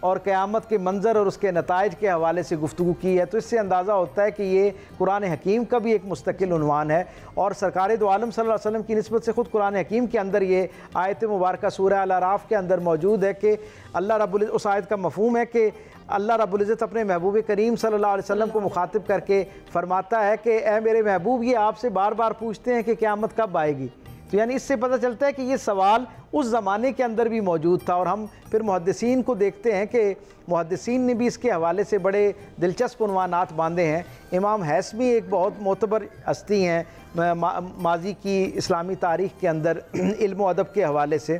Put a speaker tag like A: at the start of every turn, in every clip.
A: اور قیامت کے منظر اور اس کے نتائج کے حوالے سے گفتگو کی ہے، تو اس سے اندازہ ہوتا ہے کہ یہ قرآن حکیم کا بھی ایک مستقل عنوان ہے، اور سرکار دو عالم صلی اللہ علیہ وسلم کی نسبت سے خود قرآن حکیم کے اندر یہ آیت مبارکہ سورہ الاعراف کے اندر موجود ہے کہ اللہ رب العزت، اس آیت کا مفہوم ہے کہ اللہ رب العزت اپنے محبوب کریم صلی اللہ علیہ وسلم کو مخاطب کر کے فرماتا ہے کہ اے میرے محبوب، یہ آپ سے بار بار پوچھتے ہیں کہ قیامت کب آئے گی۔ تو یعنی اس سے پتہ چلتا ہے کہ یہ سوال اس زمانے کے اندر بھی موجود تھا، اور ہم پھر محدثین کو دیکھتے ہیں کہ محدثین نے بھی اس کے حوالے سے بڑے دلچسپ عنوانات باندھے ہیں۔ امام حیثمی ایک بہت معتبر ہستی ہیں ماضی کی اسلامی تاریخ کے اندر علم و ادب کے حوالے سے،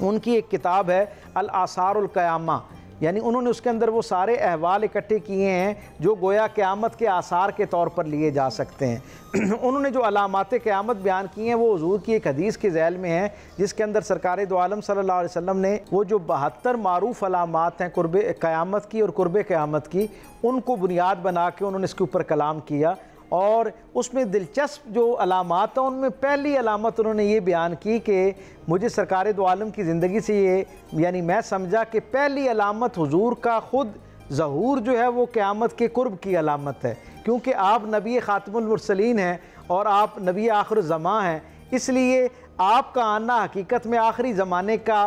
A: ان کی ایک کتاب ہے الآثار القیامہ، یعنی انہوں نے اس کے اندر وہ سارے احوال اکٹھے کیے ہیں جو گویا قیامت کے آثار کے طور پر لیے جا سکتے ہیں۔ انہوں نے جو علامات قیامت بیان کی ہیں وہ حضور کی ایک حدیث کے ذیل میں ہیں، جس کے اندر سرکار دو عالم صلی اللہ علیہ وسلم نے وہ جو 72 معروف علامات ہیں قرب قیامت کی اور قرب قیامت کی، ان کو بنیاد بنا کے انہوں نے اس کے اوپر کلام کیا، اور اس میں دلچسپ جو علامات ہیں ان میں پہلی علامت انہوں نے یہ بیان کی کہ مجھے سرکار دو عالم کی زندگی سے یہ یعنی میں سمجھا کہ پہلی علامت حضور کا خود ظہور جو ہے وہ قیامت کے قرب کی علامت ہے، کیونکہ آپ نبی خاتم المرسلین ہیں اور آپ نبی آخر الزمان ہیں، اس لیے آپ کا آنا حقیقت میں آخری زمانے کا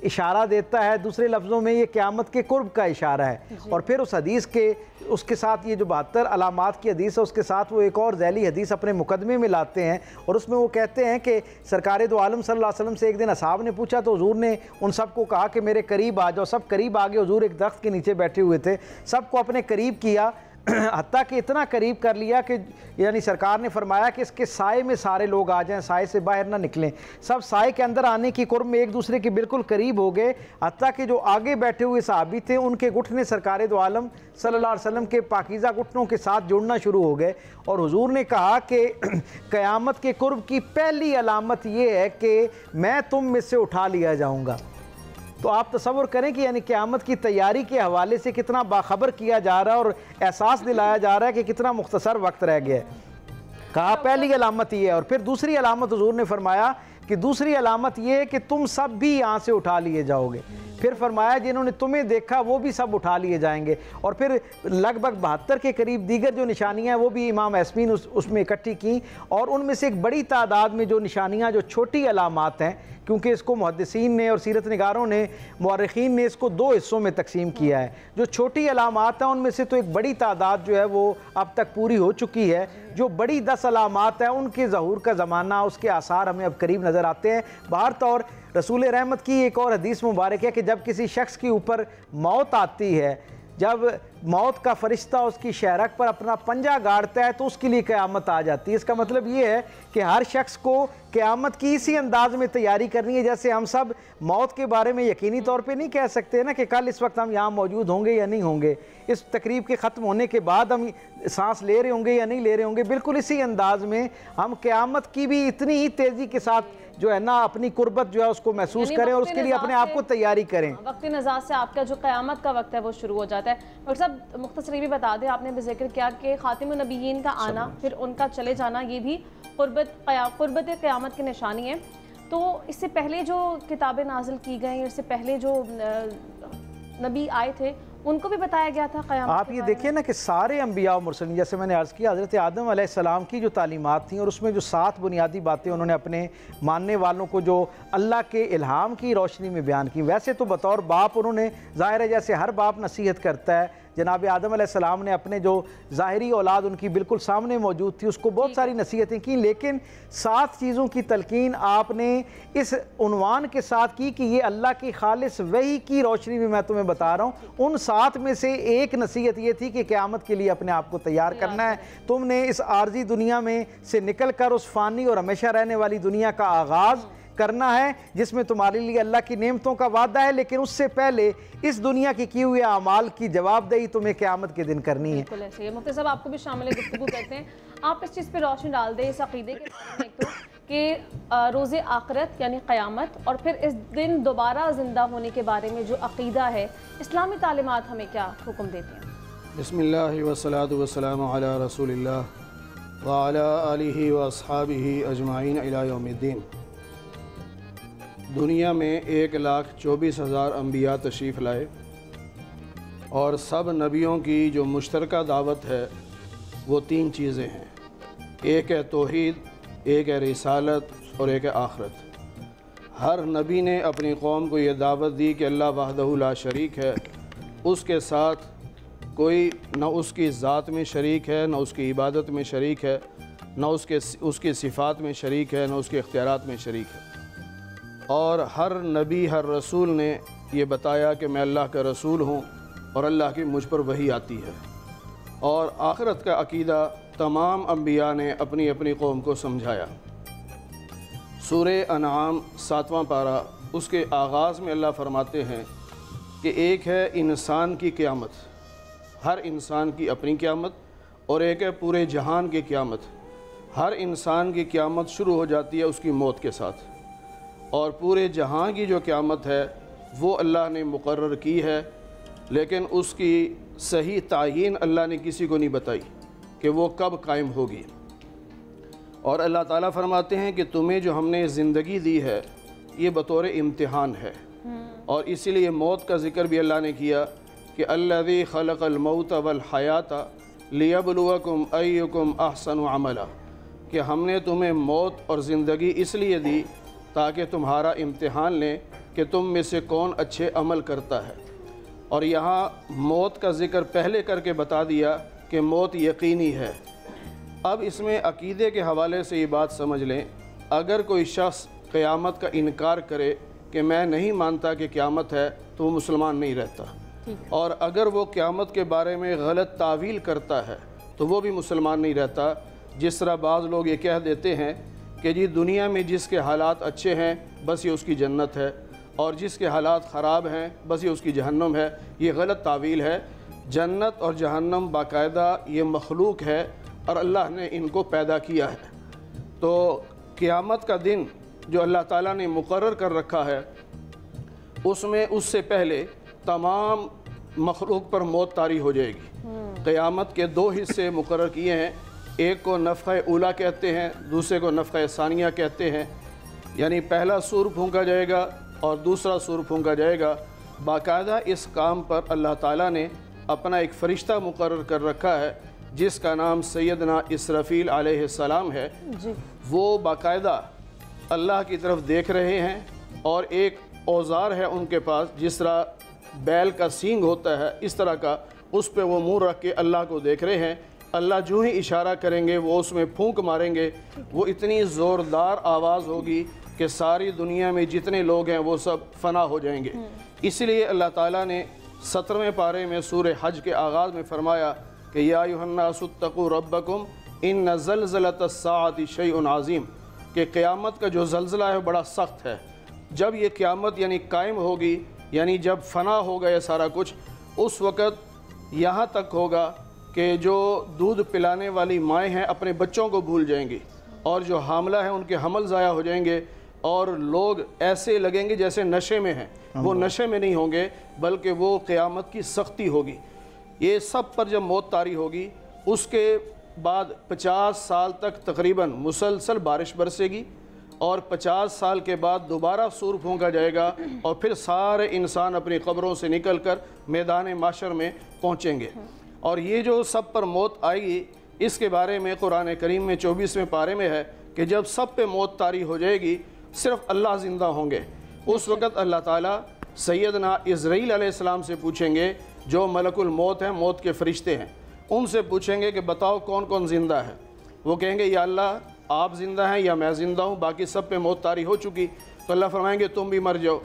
A: اشارہ دیتا ہے، دوسرے لفظوں میں یہ قیامت کے قرب کا اشارہ ہے۔ اور پھر اس حدیث کے اس کے ساتھ یہ جو 72 علامات کی حدیث ہے اس کے ساتھ وہ ایک اور ذیلی حدیث اپنے مقدمے میں لاتے ہیں، اور اس میں وہ کہتے ہیں کہ سرکار دو عالم صلی اللہ علیہ وسلم سے ایک دن اصحاب نے پوچھا تو حضور نے ان سب کو کہا کہ میرے قریب آ جاؤ، سب قریب آگے، حضور ایک درخت کے نیچے بیٹھے ہوئے تھے، سب کو اپنے قریب کیا، حتیٰ کہ اتنا قریب کر لیا کہ یعنی سرکار نے فرمایا کہ اس کے سائے میں سارے لوگ آ جائیں، سائے سے باہر نہ نکلیں، سب سائے کے اندر آنے کی قرب میں ایک دوسرے کے بالکل قریب ہو گئے، حتیٰ کہ جو آگے بیٹھے ہوئے صحابی تھے ان کے گھٹنے سرکار دو عالم صلی اللہ علیہ وسلم کے پاکیزہ گھٹنوں کے ساتھ جڑنا شروع ہو گئے، اور حضور نے کہا کہ قیامت کے قرب کی پہلی علامت یہ ہے کہ میں تم میں سے اٹھا لیا جاؤں گا۔ تو آپ تصور کریں کہ یعنی قیامت کی تیاری کے حوالے سے کتنا باخبر کیا جا رہا ہے اور احساس دلایا جا رہا ہے کہ کتنا مختصر وقت رہ گیا ہے۔ کہا پہلی علامت یہ ہے، اور پھر دوسری علامت حضور نے فرمایا کہ دوسری علامت یہ ہے کہ تم سب بھی یہاں سے اٹھا لیے جاؤ گے، پھر فرمایا جنہوں نے تمہیں دیکھا وہ بھی سب اٹھا لیے جائیں گے، اور پھر لگ بھگ 72 کے قریب دیگر جو نشانیاں ہیں وہ بھی امام حیثمی نے اس میں اکٹھی کی، اور ان میں سے ایک بڑی تعداد میں جو نشانیاں جو چھوٹی علامات ہیں، کیونکہ اس کو محدثین نے اور سیرت نگاروں نے مورخین نے اس کو 2 حصوں میں تقسیم کیا ہے، جو چھوٹی علامات ہیں ان میں سے تو ایک بڑی تعداد جو ہے وہ اب تک پوری ہو چکی ہے، جو بڑی 10 علامات ہیں ان کے ظہور کا زمانہ، اس کے آثار ہمیں اب قریب نظر آتے ہیں۔ بہر طور رسول رحمت کی ایک اور حدیث مبارک ہے کہ جب کسی شخص کے اوپر موت آتی ہے، جب موت کا فرشتہ اس کی شہرک پر اپنا پنجہ گاڑتا ہے تو اس کے لیے قیامت آ جاتی ہے۔ اس کا مطلب یہ ہے کہ ہر شخص کو قیامت کی اسی انداز میں تیاری کرنی ہے جیسے ہم سب موت کے بارے میں یقینی طور پہ نہیں کہہ سکتے نا کہ کل اس وقت ہم یہاں موجود ہوں گے یا نہیں ہوں گے، اس تقریب کے ختم ہونے کے بعد ہم سانس لے رہے ہوں گے یا نہیں لے رہے ہوں گے، بالکل اسی انداز میں ہم قیامت کی بھی اتنی ہی تیزی کے ساتھ جو ہے نا اپنی قربت جو ہے اس کو محسوس کریں اور اس کے لیے اپنے آپ کو تیاری کریں۔
B: وقت نظر سے آپ کا جو قیامت کا وقت ہے وہ شروع ہو جاتا ہے۔ ڈاکٹر صاحب مختصر یہ بھی بتا دیں، آپ نے بھی ذکر کیا کہ خاتم النبیین کا آنا پھر ان کا چلے جانا یہ بھی قربت قیامت کی نشانی ہے، تو اس سے پہلے جو کتابیں نازل کی گئیں، اس سے پہلے جو نبی آئے تھے ان کو بھی بتایا گیا تھا قیامت۔
A: آپ یہ دیکھیں نا کہ سارے انبیاء و مرسلین، جیسے میں نے عرض کیا حضرت آدم علیہ السلام کی جو تعلیمات تھیں اور اس میں جو 7 بنیادی باتیں انہوں نے اپنے ماننے والوں کو جو اللہ کے الہام کی روشنی میں بیان کی، ویسے تو بطور باپ انہوں نے ظاہر ہے جیسے ہر باپ نصیحت کرتا ہے، جناب آدم علیہ السلام نے اپنے جو ظاہری اولاد ان کی بالکل سامنے موجود تھی اس کو بہت ساری نصیحتیں کی، لیکن 7 چیزوں کی تلقین آپ نے اس عنوان کے ساتھ کی کہ یہ اللہ کی خالص وحی کی روشنی میں تمہیں بتا رہا ہوں۔ ان 7 میں سے ایک نصیحت یہ تھی کہ قیامت کے لیے اپنے آپ کو تیار کرنا ہے، تم نے اس عارضی دنیا میں سے نکل کر اس فانی اور ہمیشہ رہنے والی دنیا کا آغاز کرنا ہے جس میں تمہارے لیے اللہ کی نعمتوں کا وعدہ ہے، لیکن اس سے پہلے اس دنیا کی کیے ہوئے اعمال کی جواب دہی تمہیں قیامت کے دن کرنی ہے۔
B: بالکل ایسے ہی مفتی صاحب آپ کو بھی شامل گفتگو کرتے ہیں، آپ اس چیز پہ روشنی ڈال دیں اس عقیدے کے بارے میں ایک تو کہ روز آخرت یعنی قیامت اور پھر اس دن دوبارہ زندہ ہونے کے بارے میں جو عقیدہ ہے، اسلامی تعلیمات ہمیں کیا حکم دیتے ہیں؟
C: بسم اللہ والصلاة والسلام علی رسول اللہ وعلی آلہ واصحابہ اجمعین الی یوم الدین۔ دنیا میں 1,24,000 انبیاء تشریف لائے اور سب نبیوں کی جو مشترکہ دعوت ہے وہ 3 چیزیں ہیں، ایک ہے توحید، ایک ہے رسالت اور ایک ہے آخرت۔ ہر نبی نے اپنی قوم کو یہ دعوت دی کہ اللہ وحدہ لا شریک ہے، اس کے ساتھ کوئی نہ اس کی ذات میں شریک ہے، نہ اس کی عبادت میں شریک ہے، نہ اس کی صفات میں شریک ہے، نہ اس کے اختیارات میں شریک ہے۔ اور ہر نبی ہر رسول نے یہ بتایا کہ میں اللہ کا رسول ہوں اور اللہ کی مجھ پر وحی آتی ہے۔ اور آخرت کا عقیدہ تمام انبیاء نے اپنی اپنی قوم کو سمجھایا۔ سورہ انعام 7واں پارہ، اس کے آغاز میں اللہ فرماتے ہیں کہ ایک ہے انسان کی قیامت، ہر انسان کی اپنی قیامت، اور ایک ہے پورے جہان کی قیامت۔ ہر انسان کی قیامت شروع ہو جاتی ہے اس کی موت کے ساتھ، اور پورے جہان کی جو قیامت ہے وہ اللہ نے مقرر کی ہے، لیکن اس کی صحیح تعیین اللہ نے کسی کو نہیں بتائی کہ وہ کب قائم ہوگی۔ اور اللہ تعالیٰ فرماتے ہیں کہ تمہیں جو ہم نے زندگی دی ہے یہ بطور امتحان ہے، اور اسی لیے موت کا ذکر بھی اللہ نے کیا کہ الذی خلق الموت والحیات لیبلوکم ایکم احسن عملا، کہ ہم نے تمہیں موت اور زندگی اس لیے دی تاکہ تمہارا امتحان لیں کہ تم میں سے کون اچھے عمل کرتا ہے۔ اور یہاں موت کا ذکر پہلے کر کے بتا دیا کہ موت یقینی ہے۔ اب اس میں عقیدے کے حوالے سے یہ بات سمجھ لیں، اگر کوئی شخص قیامت کا انکار کرے کہ میں نہیں مانتا کہ قیامت ہے تو وہ مسلمان نہیں رہتا، اور اگر وہ قیامت کے بارے میں غلط تعویل کرتا ہے تو وہ بھی مسلمان نہیں رہتا۔ جس طرح بعض لوگ یہ کہہ دیتے ہیں کہ جی دنیا میں جس کے حالات اچھے ہیں بس یہ اس کی جنت ہے، اور جس کے حالات خراب ہیں بس یہ اس کی جہنم ہے۔ یہ غلط تعویل ہے۔ جنت اور جہنم باقاعدہ یہ مخلوق ہے اور اللہ نے ان کو پیدا کیا ہے۔ تو قیامت کا دن جو اللہ تعالیٰ نے مقرر کر رکھا ہے اس میں اس سے پہلے تمام مخلوق پر موت طاری ہو جائے گی۔ قیامت کے 2 حصے مقرر کیے ہیں، ایک کو نفخہ اولا کہتے ہیں، دوسرے کو نفخہ ثانیہ کہتے ہیں، یعنی پہلا سور پھونکا جائے گا اور دوسرا سور پھونکا جائے گا۔ باقاعدہ اس کام پر اللہ تعالیٰ نے اپنا ایک فرشتہ مقرر کر رکھا ہے جس کا نام سیدنا اسرافیل علیہ السلام ہے۔ وہ باقاعدہ اللہ کی طرف دیکھ رہے ہیں، اور ایک اوزار ہے ان کے پاس جس طرح بیل کا سینگ ہوتا ہے اس طرح کا، اس پہ وہ منہ رکھ کے اللہ کو دیکھ رہے ہیں۔ اللہ جو ہی اشارہ کریں گے وہ اس میں پھونک ماریں گے، وہ اتنی زوردار آواز ہوگی کہ ساری دنیا میں جتنے لوگ ہیں وہ سب فنا ہو جائیں گے۔ اس لیے اللہ تعالیٰ نے 17ویں پارے میں سورہ حج کے آغاز میں فرمایا کہ یا ایھا الناس اتقوا ربکم ان زلزلۃ الساعۃ شیء عظیم، کہ قیامت کا جو زلزلہ ہے بڑا سخت ہے۔ جب یہ قیامت یعنی قائم ہوگی، یعنی جب فنا ہوگا یہ سارا کچھ، اس وقت یہاں تک ہوگا کہ جو دودھ پلانے والی مائیں ہیں اپنے بچوں کو بھول جائیں گی، اور جو حاملہ ہیں ان کے حمل ضائع ہو جائیں گے، اور لوگ ایسے لگیں گے جیسے نشے میں ہیں۔ وہ نشے میں نہیں ہوں گے بلکہ وہ قیامت کی سختی ہوگی۔ یہ سب پر جب موت طاری ہوگی اس کے بعد 50 سال تک تقریباً مسلسل بارش برسے گی، اور 50 سال کے بعد دوبارہ سور پھونکا جائے گا، اور پھر سارے انسان اپنی قبروں سے نکل کر میدان محشر میں پہنچیں گے۔ اور یہ جو سب پر موت آئے گی اس کے بارے میں قرآن کریم میں 24ویں پارے میں ہے کہ جب سب پہ موت طاری ہو جائے گی صرف اللہ زندہ ہوں گے۔ اس وقت اللہ تعالیٰ سیدنا عزرائیل علیہ السلام سے پوچھیں گے، جو ملک الموت ہیں، موت کے فرشتے ہیں، ان سے پوچھیں گے کہ بتاؤ کون کون زندہ ہے۔ وہ کہیں گے یا اللہ آپ زندہ ہیں یا میں زندہ ہوں، باقی سب پہ موت طاری ہو چکی۔ تو اللہ فرمائیں گے تم بھی مر جاؤ۔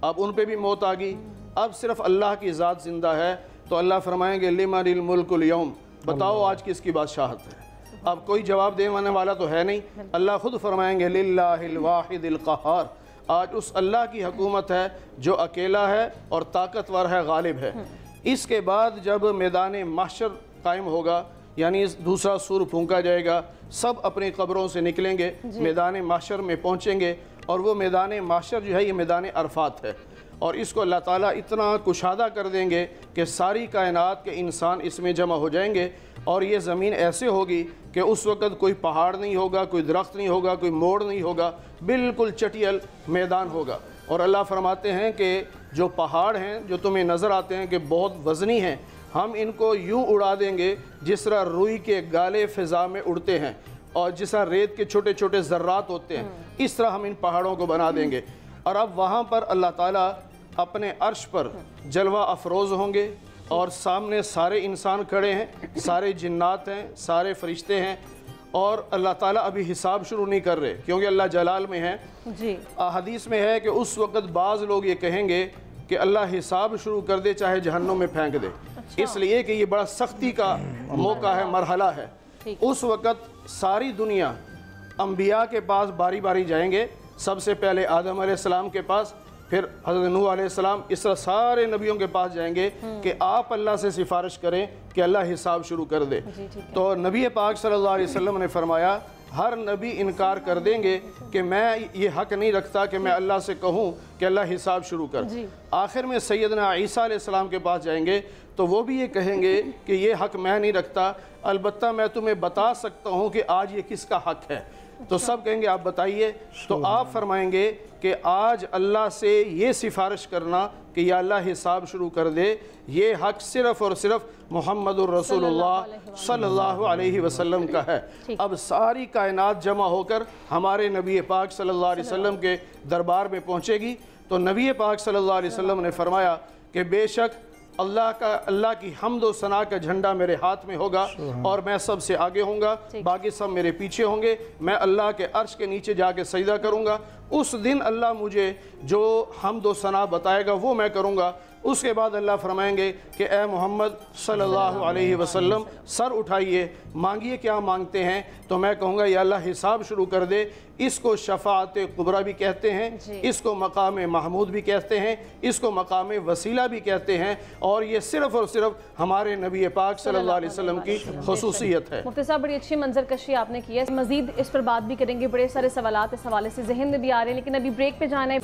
C: اب ان پہ بھی موت آ گئی، اب صرف اللہ کی ذات زندہ ہے۔ تو اللہ فرمائیں گے لمن الملک اليوم، بتاؤ آج کس کی بادشاہت ہے۔ اب کوئی جواب دینے والا تو ہے نہیں۔ اللہ خود فرمائیں گے للہ الواحد القہار، آج اس اللہ کی حکومت ہے جو اکیلا ہے اور طاقتور ہے، غالب ہے۔ اس کے بعد جب میدان محشر قائم ہوگا، یعنی دوسرا سور پھونکا جائے گا، سب اپنی قبروں سے نکلیں گے، میدان محشر میں پہنچیں گے، اور وہ میدان محشر جو ہے یہ میدان عرفات ہے، اور اس کو اللہ تعالیٰ اتنا کشادہ کر دیں گے کہ ساری کائنات کے انسان اس میں جمع ہو جائیں گے، اور یہ زمین ایسے ہوگی کہ اس وقت کوئی پہاڑ نہیں ہوگا، کوئی درخت نہیں ہوگا، کوئی موڑ نہیں ہوگا، بالکل چٹیل میدان ہوگا۔ اور اللہ فرماتے ہیں کہ جو پہاڑ ہیں جو تمہیں نظر آتے ہیں کہ بہت وزنی ہیں، ہم ان کو یوں اڑا دیں گے جس طرح روئی کے گالے فضا میں اڑتے ہیں اور جس طرح ریت کے چھوٹے چھوٹے ذرات ہوتے ہیں، اس طرح ہم ان پہاڑوں کو بنا دیں گے۔ اور اب وہاں پر اللہ تعالیٰ اپنے عرش پر جلوہ افروز ہوں گے اور سامنے سارے انسان کھڑے ہیں، سارے جنات ہیں، سارے فرشتے ہیں، اور اللہ تعالیٰ ابھی حساب شروع نہیں کر رہے کیونکہ اللہ جلال میں ہے۔
B: جی
C: حدیث میں ہے کہ اس وقت بعض لوگ یہ کہیں گے کہ اللہ حساب شروع کر دے چاہے جہنم میں پھینک دے، اس لیے کہ یہ بڑا سختی کا موقع ہے، مرحلہ ہے۔ اس وقت ساری دنیا انبیاء کے پاس باری باری جائیں گے، سب سے پہلے آدم علیہ السلام کے پاس، پھر حضرت نوح علیہ السلام، اس طرح سارے نبیوں کے پاس جائیں گے کہ آپ اللہ سے سفارش کریں کہ اللہ حساب شروع کر دے۔ تو نبی پاک صلی اللہ علیہ وسلم نے فرمایا ہر نبی انکار کر دیں گے کہ میں یہ حق نہیں رکھتا کہ میں اللہ سے کہوں کہ اللہ حساب شروع کر۔ آخر میں سیدنا عیسیٰ علیہ السلام کے پاس جائیں گے تو وہ بھی یہ کہیں گے کہ یہ حق میں نہیں رکھتا، البتہ میں تمہیں بتا سکتا ہوں کہ آج یہ کس کا حق ہے۔ تو سب کہیں گے آپ بتائیے، تو آپ فرمائیں گے کہ آج اللہ سے یہ سفارش کرنا کہ یا اللہ حساب شروع کر دے، یہ حق صرف اور صرف محمد الرسول اللہ صلی اللہ علیہ وسلم کا ہے۔ اب ساری کائنات جمع ہو کر ہمارے نبی پاک صلی اللہ علیہ وسلم کے دربار میں پہنچے گی، تو نبی پاک صلی اللہ علیہ وسلم نے فرمایا کہ بے شک اللہ کی حمد و ثنا کا جھنڈا میرے ہاتھ میں ہوگا اور میں سب سے آگے ہوں گا، باقی سب میرے پیچھے ہوں گے، میں اللہ کے عرش کے نیچے جا کے سجدہ کروں گا۔ اس دن اللہ مجھے جو حمد و ثنا بتائے گا وہ میں کروں گا۔ اس کے بعد اللہ فرمائیں گے کہ اے محمد صلی اللہ علیہ وسلم سر اٹھائیے، مانگیے کیا مانگتے ہیں، تو میں کہوں گا یا اللہ حساب شروع کر دے۔ اس کو شفاعت کبریٰ بھی کہتے ہیں، اس کو مقام محمود بھی کہتے ہیں، اس کو مقام وسیلہ بھی کہتے ہیں، اور یہ صرف اور صرف ہمارے نبی پاک صلی اللہ علیہ وسلم کی خصوصیت ہے۔
B: مفتی صاحب بڑی اچھی منظر کشی آپ نے کی ہے، مزید اس پر بات بھی کریں گے، بڑے سارے سوالات اس حوالے سے ذہن میں بھی آ رہے ہیں، لیکن ابھی بریک پہ جانا ہے۔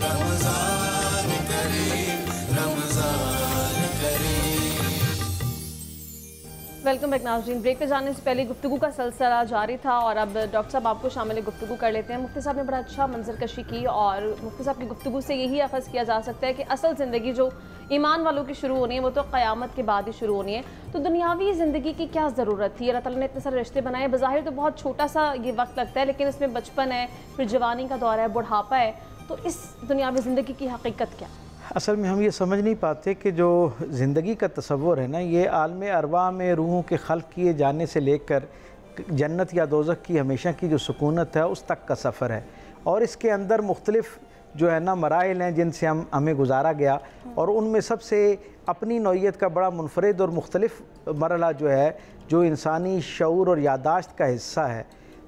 B: ویلکم بیک ناظرین، بریک پہ جانے سے پہلے گفتگو کا سلسلہ جاری تھا اور اب ڈاکٹر صاحب آپ کو شامل گفتگو کر لیتے ہیں۔ مفتی صاحب نے بڑا اچھا منظر کشی کی اور مفتی صاحب کی گفتگو سے یہی اخذ کیا جا سکتا ہے کہ اصل زندگی جو ایمان والوں کی شروع ہونی ہے وہ تو قیامت کے بعد ہی شروع ہونی ہے۔ تو دنیاوی زندگی کی کیا ضرورت تھی؟ اللہ تعالیٰ نے اتنے سارے رشتے بنائے، بظاہر تو بہت چھوٹا سا یہ وقت لگتا ہے، لیکن اس میں بچپن ہے، پھر جوانی کا دور ہے، بڑھاپا ہے، تو اس دنیاوی زندگی کی حقیقت کیا؟
A: اصل میں ہم یہ سمجھ نہیں پاتے کہ جو زندگی کا تصور ہے نا، یہ عالم ارواح میں روحوں کے خلق کیے جانے سے لے کر جنت یا دوزخ کی ہمیشہ کی جو سکونت ہے اس تک کا سفر ہے، اور اس کے اندر مختلف جو ہے نا مراحل ہیں جن سے ہمیں گزارا گیا، اور ان میں سب سے اپنی نوعیت کا بڑا منفرد اور مختلف مرحلہ جو ہے جو انسانی شعور اور یادداشت کا حصہ ہے،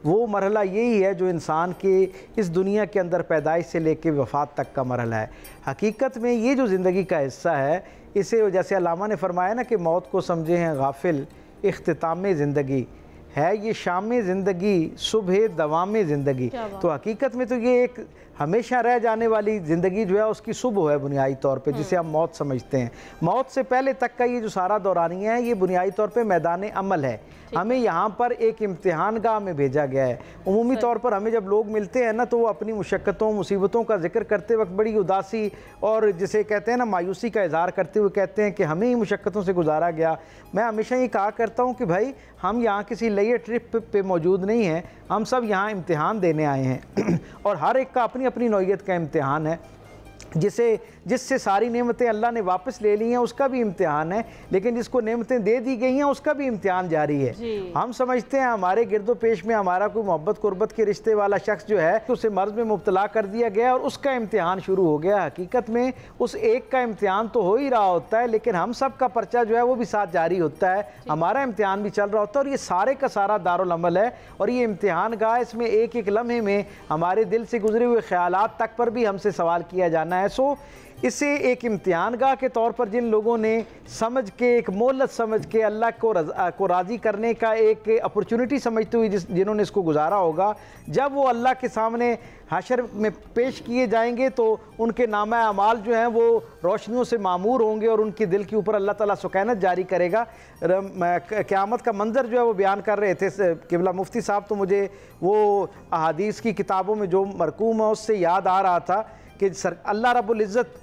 A: وہ مرحلہ یہی ہے جو انسان کے اس دنیا کے اندر پیدائش سے لے کے وفات تک کا مرحلہ ہے۔ حقیقت میں یہ جو زندگی کا حصہ ہے، اسے جیسے علامہ نے فرمایا نا کہ موت کو سمجھے ہیں غافل اختتام زندگی ہے، یہ شام زندگی صبح دوام زندگی، تو حقیقت میں تو یہ ایک ہمیشہ رہ جانے والی زندگی جو ہے اس کی صبح ہے بنیادی طور پہ، جسے ہم موت سمجھتے ہیں۔ موت سے پہلے تک کا یہ جو سارا دورانیہ ہے یہ بنیادی طور پہ میدان عمل ہے، ہمیں یہاں پر ایک امتحان گاہ میں بھیجا گیا ہے۔ عمومی طور پر ہمیں جب لوگ ملتے ہیں نا تو وہ اپنی مشقتوں مصیبتوں کا ذکر کرتے وقت بڑی اداسی اور جسے کہتے ہیں نا مایوسی کا اظہار کرتے ہوئے کہتے ہیں کہ ہمیں ہی مشقتوں سے گزارا گیا۔ میں ہمیشہ یہ کہا کرتا ہوں کہ بھائی ہم یہاں کسی لئے ٹرپ پہ موجود نہیں ہیں، ہم سب یہاں امتحان دینے آئے ہیں اور ہر ایک کا اپنی اپنی نوعیت کا امتحان ہے۔ جس سے ساری نعمتیں اللہ نے واپس لے لی ہیں اس کا بھی امتحان ہے، لیکن جس کو نعمتیں دے دی گئی ہیں اس کا بھی امتحان جاری ہے۔ ہم سمجھتے ہیں ہمارے گرد و پیش میں ہمارا کوئی محبت قربت کے رشتے والا شخص جو ہے اسے مرض میں مبتلا کر دیا گیا اور اس کا امتحان شروع ہو گیا۔ حقیقت میں اس ایک کا امتحان تو ہو ہی رہا ہوتا ہے، لیکن ہم سب کا پرچہ جو ہے وہ بھی ساتھ جاری ہوتا ہے، ہمارا امتحان بھی چل رہا ہوتا ہے، اور یہ سارے کا سارا دارالعمل ہے، اور یہ امتحان گاہ اس میں ایک ایک لمحے میں ہمارے دل سے گزرے ہوئے خیالات تک پر بھی ہم سے سوال کیا جانا ہے۔ اسے ایک امتحان گاہ کے طور پر جن لوگوں نے سمجھ کے ایک مہلت سمجھ کے اللہ کو راضی کرنے کا ایک اپرچونٹی سمجھتے ہوئے جنہوں نے اس کو گزارا ہوگا، جب وہ اللہ کے سامنے حشر میں پیش کیے جائیں گے تو ان کے نامہ اعمال جو ہیں وہ روشنیوں سے معمور ہوں گے اور ان کے دل کے اوپر اللہ تعالیٰ سکینت جاری کرے گا۔ قیامت کا منظر جو ہے وہ بیان کر رہے تھے قبلہ مفتی صاحب، تو مجھے وہ احادیث کی کتابوں میں جو مرقوم ہے اس سے یاد آ رہا تھا کہ اللہ رب العزت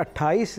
A: 28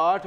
C: 8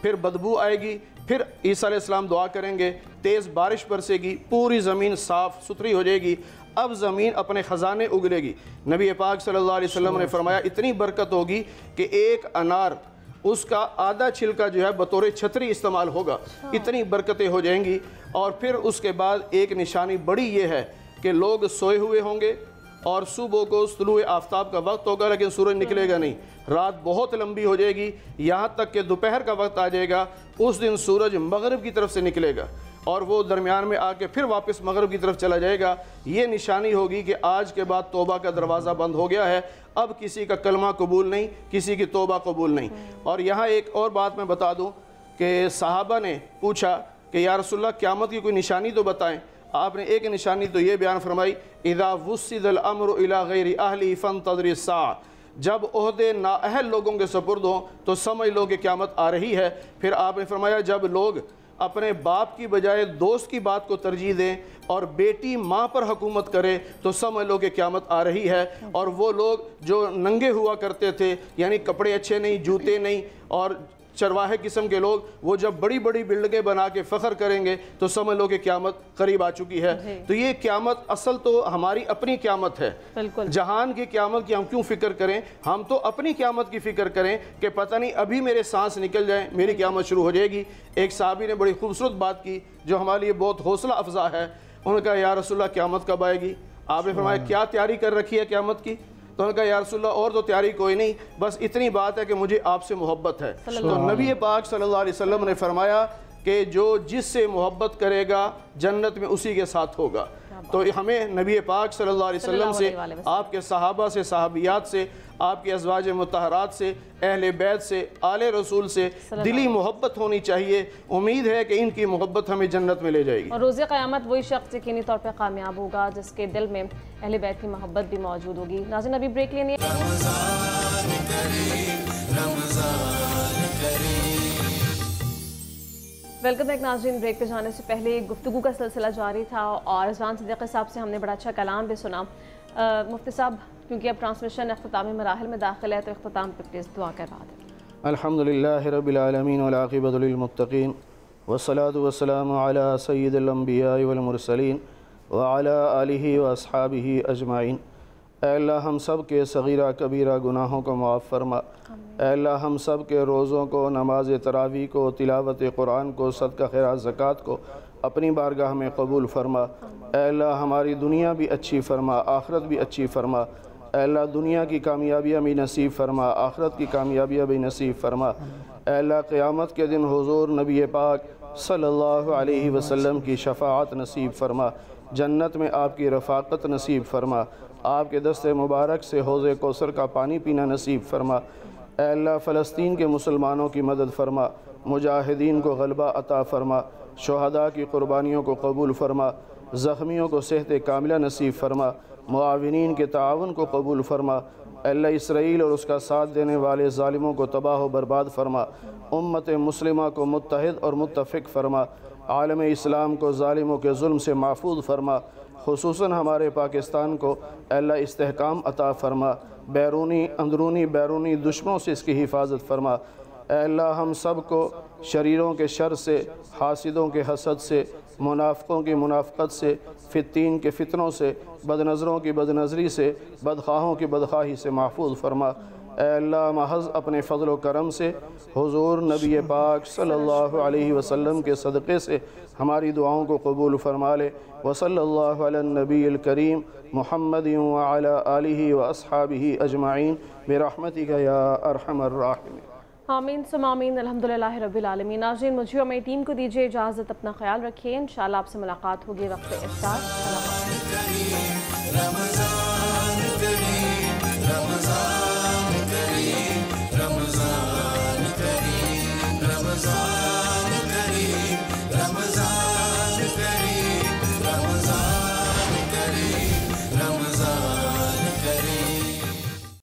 C: پھر بدبو آئے گی، پھر عیسیٰ علیہ السلام دعا کریں گے، تیز بارش برسے گی، پوری زمین صاف ستھری ہو جائے گی، اب زمین اپنے خزانے اگلے گی۔ نبی پاک صلی اللہ علیہ وسلم نے فرمایا اتنی برکت ہوگی کہ ایک انار اس کا آدھا چھلکا جو ہے بطور چھتری استعمال ہوگا، اتنی برکتیں ہو جائیں گی۔ اور پھر اس کے بعد ایک نشانی بڑی یہ ہے کہ لوگ سوئے ہوئے ہوں گے اور صبح کو طلوع آفتاب کا وقت ہوگا لیکن سورج نکلے گا نہیں، رات بہت لمبی ہو جائے گی یہاں تک کہ دوپہر کا وقت آ جائے گا، اس دن سورج مغرب کی طرف سے نکلے گا اور وہ درمیان میں آ کے پھر واپس مغرب کی طرف چلا جائے گا۔ یہ نشانی ہوگی کہ آج کے بعد توبہ کا دروازہ بند ہو گیا ہے، اب کسی کا کلمہ قبول نہیں، کسی کی توبہ قبول نہیں۔ اور یہاں ایک اور بات میں بتا دوں کہ صحابہ نے پوچھا کہ یا رسول اللہ قیامت کی کوئی نشانی تو بتائیں۔ آپ نے ایک نشانی تو یہ بیان فرمائی، اذا وسد الامر الى غیر اہلی فانتظر الساعہ، جب عہدے نااہل لوگوں کے سپرد ہوں تو سمجھ لو کہ قیامت آ رہی ہے۔ پھر آپ نے فرمایا جب لوگ اپنے باپ کی بجائے دوست کی بات کو ترجیح دیں اور بیٹی ماں پر حکومت کرے تو سمجھ لو کہ قیامت آ رہی ہے۔ اور وہ لوگ جو ننگے ہوا کرتے تھے، یعنی کپڑے اچھے نہیں، جوتے نہیں، اور چرواہے قسم کے لوگ، وہ جب بڑی بڑی بلڈنگیں بنا کے فخر کریں گے تو سمجھ لو کہ قیامت قریب آ چکی ہے۔ تو یہ قیامت اصل تو ہماری اپنی قیامت ہے، جہان کی قیامت کی ہم کیوں فکر کریں، ہم تو اپنی قیامت کی فکر کریں کہ پتہ نہیں ابھی میرے سانس نکل جائیں میری قیامت شروع ہو جائے گی۔ ایک صحابی نے بڑی خوبصورت بات کی جو ہمارے لیے بہت حوصلہ افزا ہے، انہوں نے کہا یا رسول اللہ قیامت کب آئے گی؟ آپ نے فرمایا کیا تیاری کر رکھی ہے قیامت کی؟ تو انہوں نے کہا یا رسول اللہ اور تو تیاری کوئی نہیں، بس اتنی بات ہے کہ مجھے آپ سے محبت ہے۔ تو نبی پاک صلی اللہ علیہ وسلم نے فرمایا کہ جو جس سے محبت کرے گا جنت میں اسی کے ساتھ ہوگا۔ تو ہمیں نبی پاک صلی اللہ علیہ وسلم سے، آپ کے صحابہ سے، صحابیات سے، آپ کے ازواج مطہرات سے، اہل بیت سے، آل رسول سے دلی محبت ہونی چاہیے۔ امید ہے کہ ان کی محبت ہمیں جنت میں لے جائے گی۔
B: اور روز قیامت وہی شخص یقینی طور پہ کامیاب ہوگا جس کے دل میں اہل بیت کی محبت بھی موجود ہوگی۔ ناظرین ابھی بریک لینی ہے۔ ویلکم بیک ناظرین، بریک پہ جانے سے پہلے گفتگو کا سلسلہ جاری تھا اور رضوان صدیقی صاحب سے ہم نے بڑا اچھا کلام بھی سنا۔ مفتی صاحب کیونکہ اب ٹرانسمیشن اختتامی مراحل میں داخل ہے تو اختتام پہ پلیز دعا کروا دیں۔
C: الحمدللہ رب العالمین والعاقبۃ للمتقین والصلاة والسلام علی سید الانبیاء والمرسلین وعلی آلہ واصحابہ اجمعین۔ اے اللہ ہم سب کے صغیرہ کبیرہ گناہوں کو معاف فرما۔ اے اللہ ہم سب کے روزوں کو، نماز تراویح کو، تلاوت قرآن کو، صدقہ خیرات زکوٰۃ کو اپنی بارگاہ میں قبول فرما۔ اے اللہ ہماری دنیا بھی اچھی فرما، آخرت بھی اچھی فرما۔ اے اللہ دنیا کی کامیابیاں بھی نصیب فرما، آخرت کی کامیابیاں بھی نصیب فرما۔ اے اللہ قیامت کے دن حضور نبی پاک صلی اللہ علیہ وسلم کی شفاعت نصیب فرما، جنت میں آپ کی رفاقت نصیب فرما، آپ کے دست مبارک سے حوض کوثر کا پانی پینا نصیب فرما۔ اے اللہ فلسطین کے مسلمانوں کی مدد فرما، مجاہدین کو غلبہ عطا فرما، شہداء کی قربانیوں کو قبول فرما، زخمیوں کو صحت کاملہ نصیب فرما، معاونین کے تعاون کو قبول فرما۔ اے اللہ اسرائیل اور اس کا ساتھ دینے والے ظالموں کو تباہ و برباد فرما، امت مسلمہ کو متحد اور متفق فرما، عالم اسلام کو ظالموں کے ظلم سے محفوظ فرما، خصوصاً ہمارے پاکستان کو اے اللہ استحکام عطا فرما، بیرونی اندرونی بیرونی دشمنوں سے اس کی حفاظت فرما۔ اے اللہ ہم سب کو شریروں کے شر سے، حاسدوں کے حسد سے، منافقوں کی منافقت سے، فتین کے فتنوں سے، بد نظروں کی بد نظری سے، بدخواہوں کی بدخواہی سے محفوظ فرما۔ اے اللہ محض اپنے فضل و کرم سے، حضور نبی پاک صلی اللہ علیہ وسلم کے صدقے سے ہماری دعاؤں کو قبول فرما لے۔ وصلی اللہ علی النبی الکریم محمد وعلی آلہ واصحابہ اجمعین برحمتک یا ارحم الراحمین۔
B: آمین ثم آمین، الحمدللہ رب العالمین۔ ناظرین مجھے اور میری ٹیم کو دیجیے اجازت، اپنا خیال رکھیے، انشاءاللہ آپ سے ملاقات ہوگی وقت افطار۔